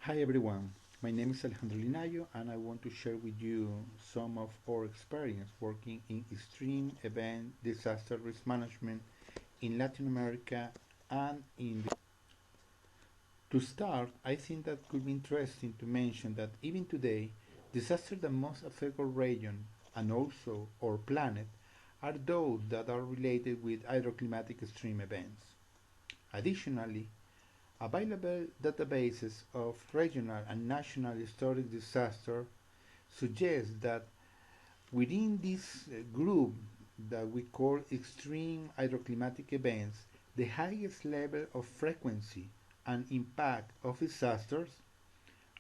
Hi everyone, my name is Alejandro Linayo and I want to share with you some of our experience working in extreme event disaster risk management in Latin America and in the To start, I think that could be interesting to mention that even today, disasters that most affect our region and also our planet are those that are related with hydroclimatic extreme events. Additionally, available databases of regional and national historic disaster suggest that within this group that we call extreme hydroclimatic events, the highest level of frequency and impact of disasters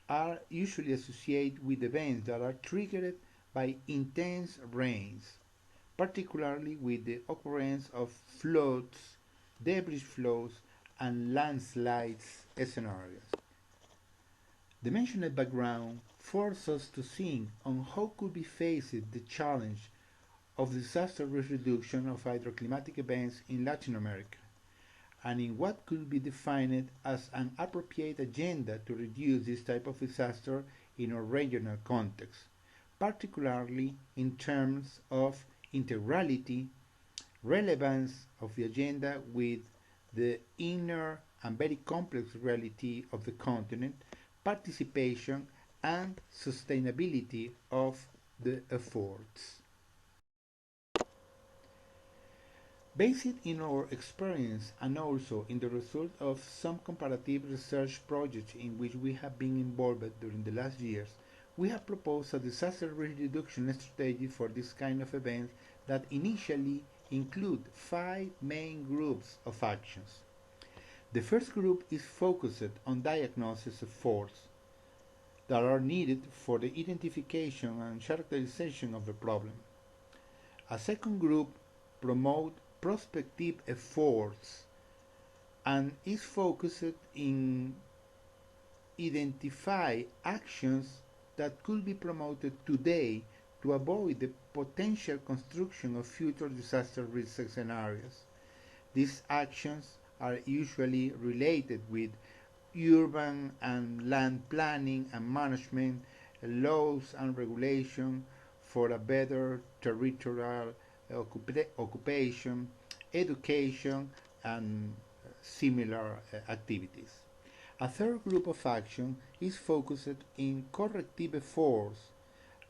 are usually associated with events that are triggered by intense rains, particularly with the occurrence of floods, debris flows, and landslides scenarios. The mentioned background forces us to think on how could be faced the challenge of disaster risk reduction of hydroclimatic events in Latin America, and in what could be defined as an appropriate agenda to reduce this type of disaster in a regional context, particularly in terms of integrality, relevance of the agenda with the inner and very complex reality of the continent, participation, and sustainability of the efforts. Based in our experience and also in the result of some comparative research projects in which we have been involved during the last years, we have proposed a disaster risk reduction strategy for this kind of events that initially include five main groups of actions. The first group is focused on diagnosis efforts that are needed for the identification and characterization of the problem. A second group promote prospective efforts and is focused in identify actions that could be promoted today to avoid the potential construction of future disaster risk scenarios. These actions are usually related with urban and land planning and management, laws and regulation for a better territorial occupation, education, and similar activities. A third group of action is focused in corrective efforts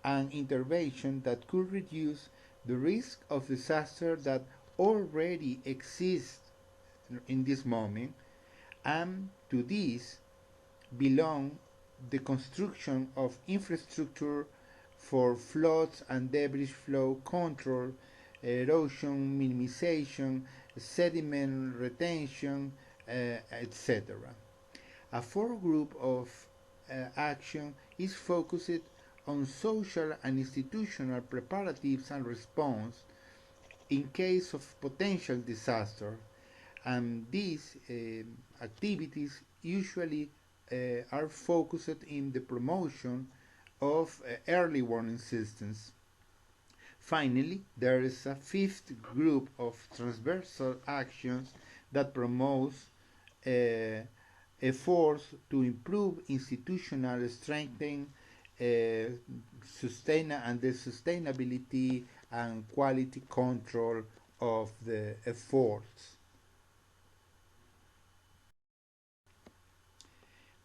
and intervention that could reduce the risk of disaster that already exists in this moment, and to this belong the construction of infrastructure for floods and debris flow control, erosion minimization, sediment retention, etc. A fourth group of action is focused on social and institutional preparatives and response in case of potential disaster, and these activities usually are focused in the promotion of early warning systems. Finally, there is a fifth group of transversal actions that promotes efforts to improve institutional strengthening, and the sustainability and quality control of the efforts.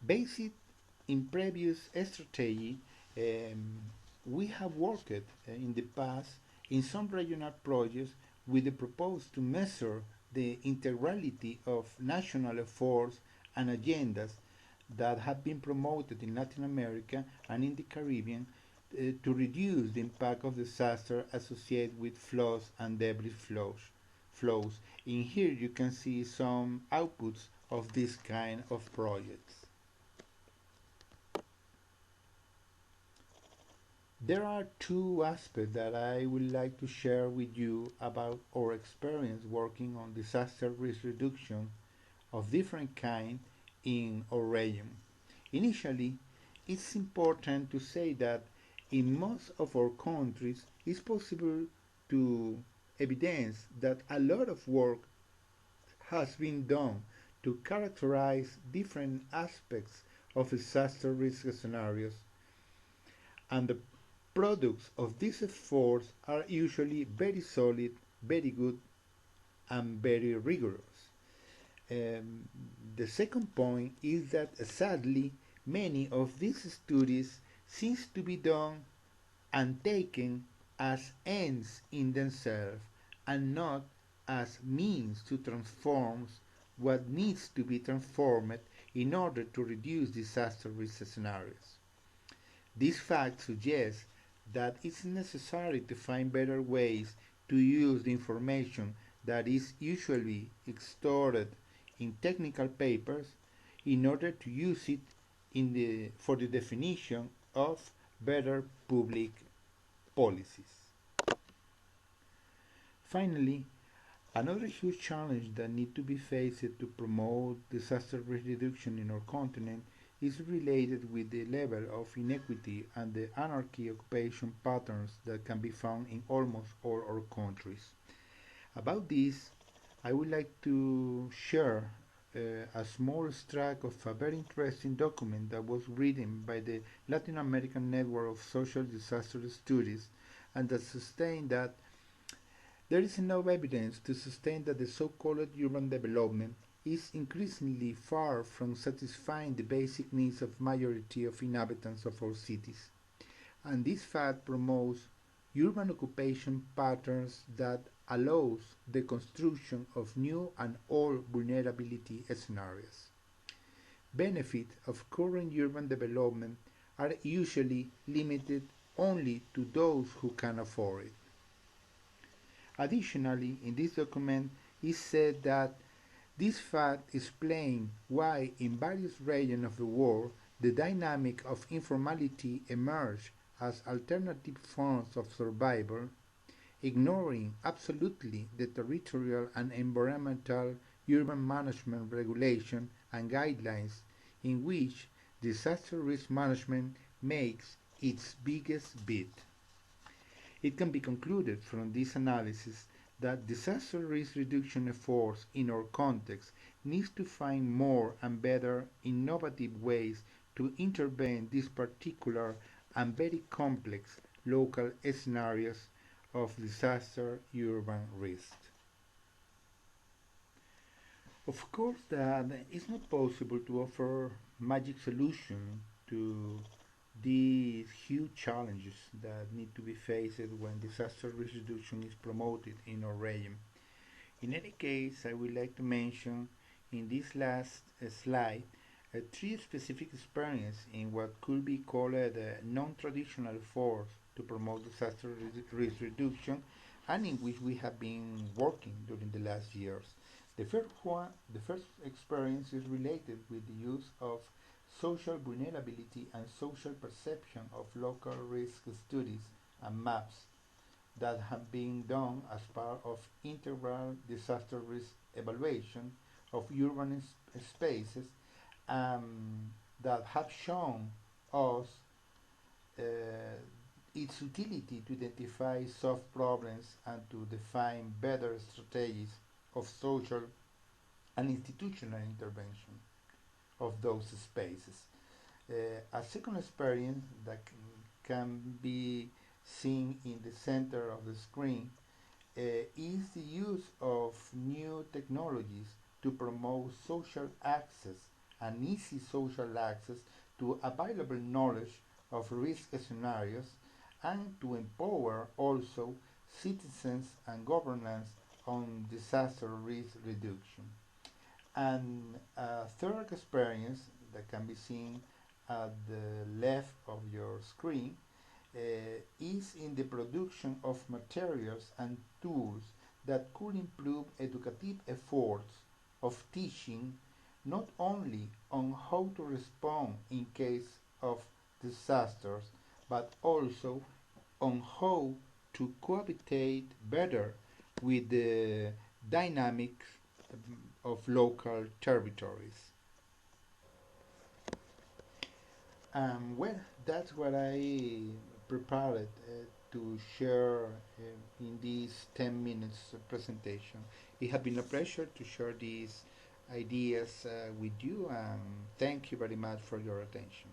Based in previous strategy, we have worked in the past in some regional projects with the purpose to measure the integrality of national efforts and agendas that have been promoted in Latin America and in the Caribbean to reduce the impact of disaster associated with floods and debris flows. In here you can see some outputs of this kind of projects. There are two aspects that I would like to share with you about our experience working on disaster risk reduction of different kind in our region. Initially, it's important to say that in most of our countries it's possible to evidence that a lot of work has been done to characterize different aspects of disaster risk scenarios, and the products of these efforts are usually very solid, very good, and very rigorous. Um, the second point is that sadly many of these studies seems to be done and taken as ends in themselves and not as means to transform what needs to be transformed in order to reduce disaster risk scenarios. This fact suggests that it's necessary to find better ways to use the information that is usually stored in technical papers in order to use it for the definition of better public policies. Finally, another huge challenge that needs to be faced to promote disaster risk reduction in our continent is related with the level of inequity and the anarchy occupation patterns that can be found in almost all our countries. About this, I would like to share a small extract of a very interesting document that was written by the Latin American Network of Social Disaster Studies and that sustained that there is enough evidence to sustain that the so-called urban development is increasingly far from satisfying the basic needs of majority of inhabitants of our cities. And this fact promotes urban occupation patterns that allows the construction of new and old vulnerability scenarios. Benefits of current urban development are usually limited only to those who can afford it. Additionally, in this document is said that this fact explains why in various regions of the world the dynamic of informality emerged as alternative forms of survival, ignoring absolutely the territorial and environmental urban management regulation and guidelines in which disaster risk management makes its biggest bid. It can be concluded from this analysis that disaster risk reduction efforts in our context needs to find more and better innovative ways to intervene these particular and very complex local scenarios of disaster urban risk. Of course, that it's not possible to offer magic solution to these huge challenges that need to be faced when disaster risk reduction is promoted in our region. In any case, I would like to mention in this last slide three specific experiences in what could be called a non-traditional force to promote disaster risk reduction and in which we have been working during the last years. The first experience is related with the use of social vulnerability and social perception of local risk studies and maps that have been done as part of integral disaster risk evaluation of urban spaces that have shown us uh, its utility to identify soft problems and to define better strategies of social and institutional intervention of those spaces. A second experience that can be seen in the center of the screen is the use of new technologies to promote social access and easy social access to available knowledge of risk scenarios and to empower also citizens and governance on disaster risk reduction. And a third experience that can be seen at the left of your screen uh, is in the production of materials and tools that could improve educative efforts of teaching not only on how to respond in case of disasters but also on how to cohabitate better with the dynamics of local territories. Well, that's what I prepared to share in this 10 minutes presentation. It has been a pleasure to share this ideas with you, and thank you very much for your attention.